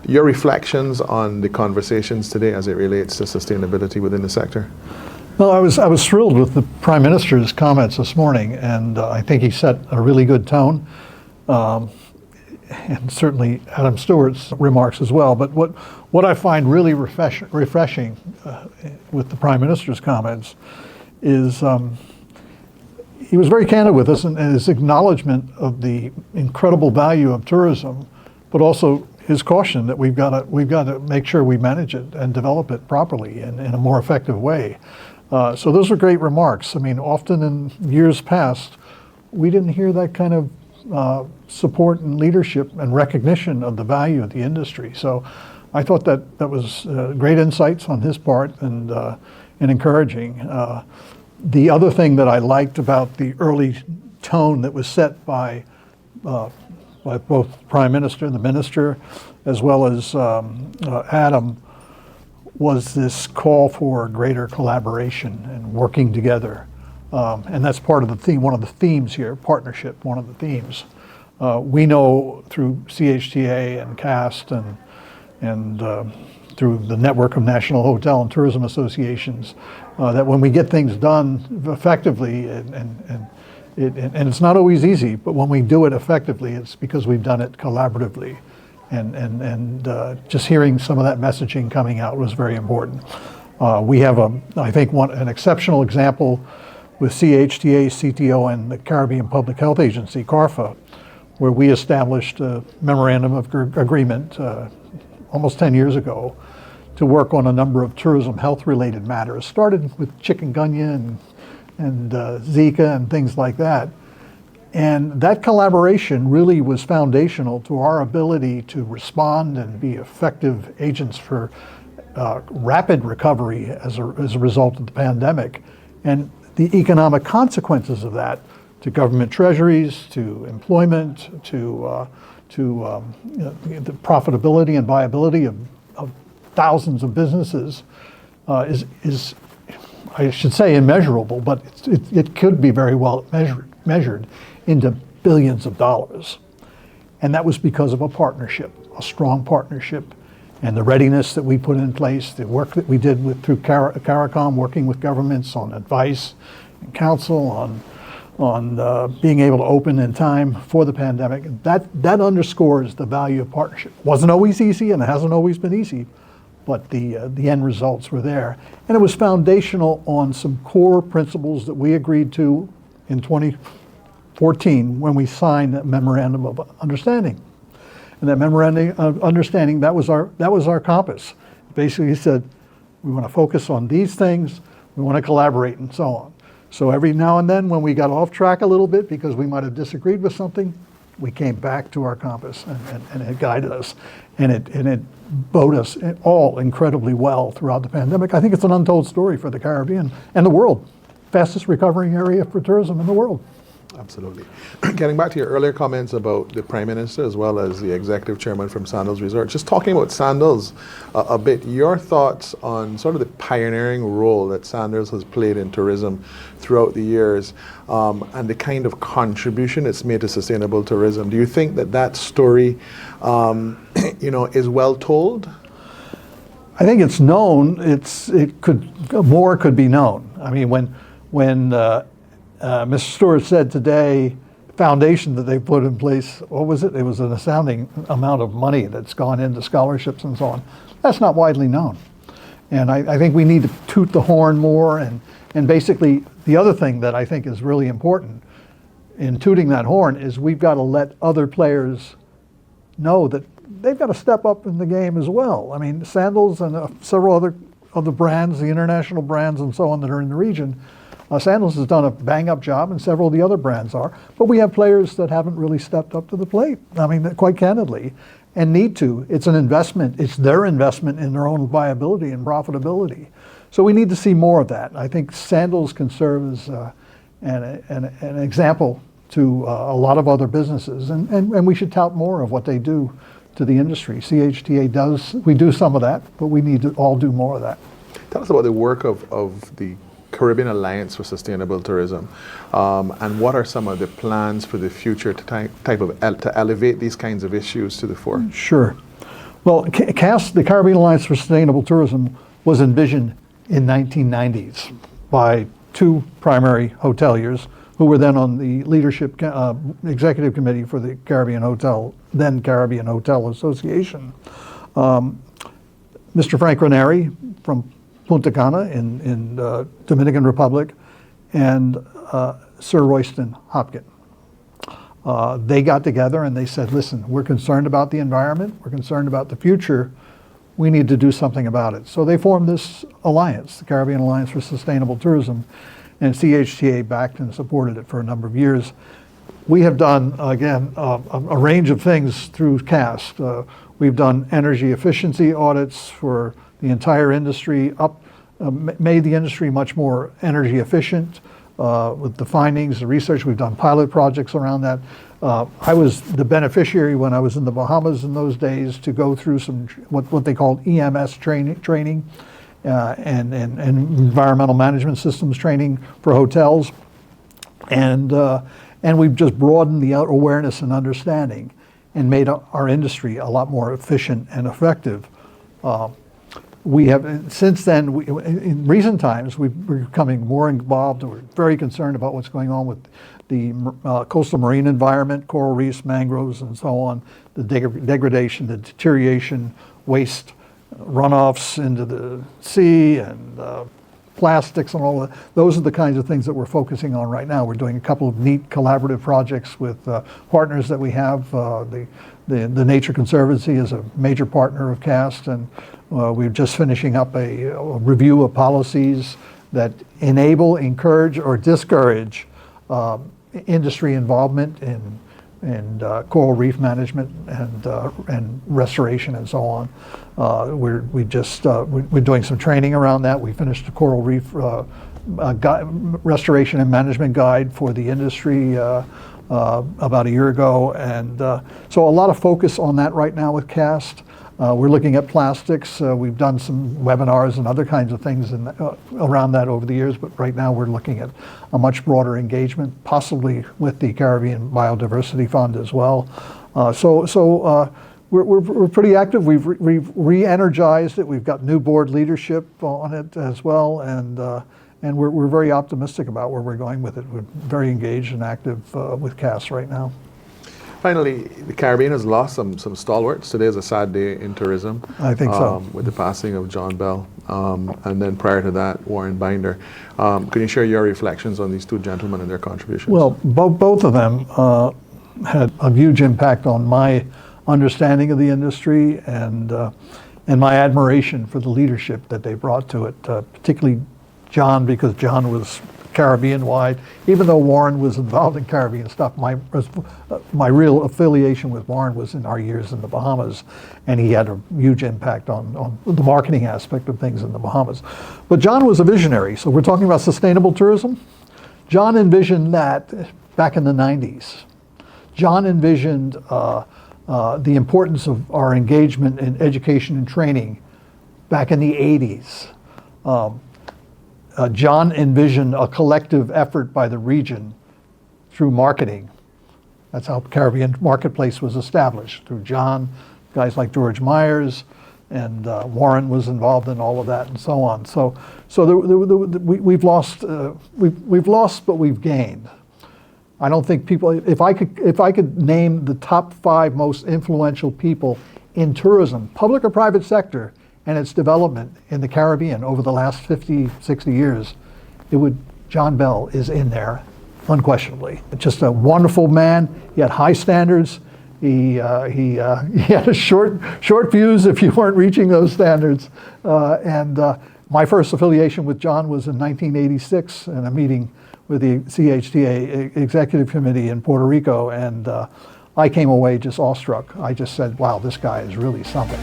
Your reflections on the conversations today as it relates to sustainability within the sector? Well, I was thrilled with the Prime Minister's comments this morning, and I think he set a really good tone, and certainly Adam Stewart's remarks as well. But what I find really refreshing with the Prime Minister's comments is he was very candid with us, and his acknowledgement of the incredible value of tourism, but also his caution that we've got to make sure we manage it and develop it properly and in a more effective way. So those are great remarks. I mean, often in years past, we didn't hear that kind of support and leadership and recognition of the value of the industry. So I thought that was great insights on his part and encouraging. The other thing that I liked about the early tone that was set by both the Prime Minister and the Minister, as well as Adam, was this call for greater collaboration and working together. And that's part of the theme, one of the themes here, partnership, one of the themes. We know through CHTA and CAST and through the network of National Hotel and Tourism Associations, that when we get things done effectively, and it's not always easy, but when we do it effectively, it's because we've done it collaboratively. And just hearing some of that messaging coming out was very important. We have, I think, an exceptional example with CHTA, CTO, and the Caribbean Public Health Agency, CARFA, where we established a memorandum of agreement almost 10 years ago to work on a number of tourism health-related matters. Started with chikungunya and Zika and things like that. And that collaboration really was foundational to our ability to respond and be effective agents for rapid recovery as a result of the pandemic. And the economic consequences of that to government treasuries, to employment, to the profitability and viability of thousands of businesses is, I should say, immeasurable, but it could be very well measured into billions of dollars. And that was because of a partnership, a strong partnership, and the readiness that we put in place, the work that we did through CARICOM, working with governments on advice and counsel, on being able to open in time for the pandemic. That underscores the value of partnership. Wasn't always easy, and it hasn't always been easy, but the end results were there. And it was foundational on some core principles that we agreed to in 2014 when we signed that memorandum of understanding. And that memorandum of understanding, that was our compass. Basically said, we want to focus on these things, we want to collaborate, and so on. So every now and then when we got off track a little bit because we might have disagreed with something, we came back to our compass and it guided us. And it bode us all incredibly well throughout the pandemic. I think it's an untold story for the Caribbean and the world. Fastest recovering area for tourism in the world. Absolutely. Getting back to your earlier comments about the Prime Minister as well as the Executive Chairman from Sandals Resort, just talking about Sandals a bit, your thoughts on sort of the pioneering role that Sandals has played in tourism throughout the years and the kind of contribution it's made to sustainable tourism. Do you think that story is well told? I think it's known. More could be known. I mean, when Mr. Stewart said today, foundation that they put in place, what was it? It was an astounding amount of money that's gone into scholarships and so on. That's not widely known. And I think we need to toot the horn more. And basically, the other thing that I think is really important in tooting that horn is we've got to let other players know that they've got to step up in the game as well. I mean, Sandals and several other of the brands, the international brands and so on that are in the region, Sandals has done a bang-up job, and several of the other brands are. But we have players that haven't really stepped up to the plate, I mean, quite candidly, and need to. It's an investment. It's their investment in their own viability and profitability. So we need to see more of that. I think Sandals can serve as an example to a lot of other businesses, and we should tout more of what they do to the industry. CHTA does, we do some of that, but we need to all do more of that. Tell us about the work of the Caribbean Alliance for Sustainable Tourism, and what are some of the plans for the future to elevate these kinds of issues to the fore? Sure. Well, CAS, the Caribbean Alliance for Sustainable Tourism, was envisioned in 1990s by two primary hoteliers who were then on the leadership executive committee for the Caribbean Hotel Association. Mr. Frank Ranieri from Punta Cana in Dominican Republic, and Sir Royston Hopkins. They got together and they said, listen, we're concerned about the environment, we're concerned about the future, we need to do something about it. So they formed this alliance, the Caribbean Alliance for Sustainable Tourism, and CHTA backed and supported it for a number of years. We have done, again, a range of things through CAST. We've done energy efficiency audits for the entire industry, made the industry much more energy efficient with the findings, the research. We've done pilot projects around that. I was the beneficiary when I was in the Bahamas in those days to go through some what they called EMS training and environmental management systems training for hotels, and we've just broadened the awareness and understanding and made our industry a lot more efficient and effective. We have, since then, in recent times, we're becoming more involved, and we're very concerned about what's going on with the coastal marine environment, coral reefs, mangroves, and so on, the degradation, the deterioration, waste, runoffs into the sea, and plastics and all that. Those are the kinds of things that we're focusing on right now. We're doing a couple of neat collaborative projects with partners that we have. The Nature Conservancy is a major partner of CAST, and we're just finishing up a review of policies that enable, encourage, or discourage industry involvement in coral reef management and restoration and so on. We're doing some training around that. We finished a coral reef restoration and management guide for the industry about a year ago, and so a lot of focus on that right now with CAST. We're looking at plastics. We've done some webinars and other kinds of things around that over the years, but right now we're looking at a much broader engagement, possibly with the Caribbean Biodiversity Fund as well. We're pretty active. We've re-energized it. We've got new board leadership on it as well, and we're very optimistic about where we're going with it. We're very engaged and active with CAS right now. Finally, the Caribbean has lost some stalwarts. Today is a sad day in tourism. I think so. With the passing of John Bell, and then prior to that, Warren Binder. Can you share your reflections on these two gentlemen and their contributions? Well, both of them had a huge impact on my understanding of the industry and my admiration for the leadership that they brought to it, particularly John, because John was Caribbean-wide. Even though Warren was involved in Caribbean stuff, my real affiliation with Warren was in our years in the Bahamas, and he had a huge impact on the marketing aspect of things in the Bahamas. But John was a visionary, so we're talking about sustainable tourism. John envisioned that back in the 90s. John envisioned the importance of our engagement in education and training back in the 80s. John envisioned a collective effort by the region through marketing. That's how Caribbean Marketplace was established, through John, guys like George Myers, and Warren was involved in all of that, and so on. So we've lost, but we've gained. I don't think people. If I could name the top 5 most influential people in tourism, public or private sector, and its development in the Caribbean over the last 50, 60 years, John Bell is in there, unquestionably. Just a wonderful man. He had high standards. He had a short fuse if you weren't reaching those standards. My first affiliation with John was in 1986 in a meeting with the CHTA Executive Committee in Puerto Rico, and I came away just awestruck. I just said, wow, this guy is really something.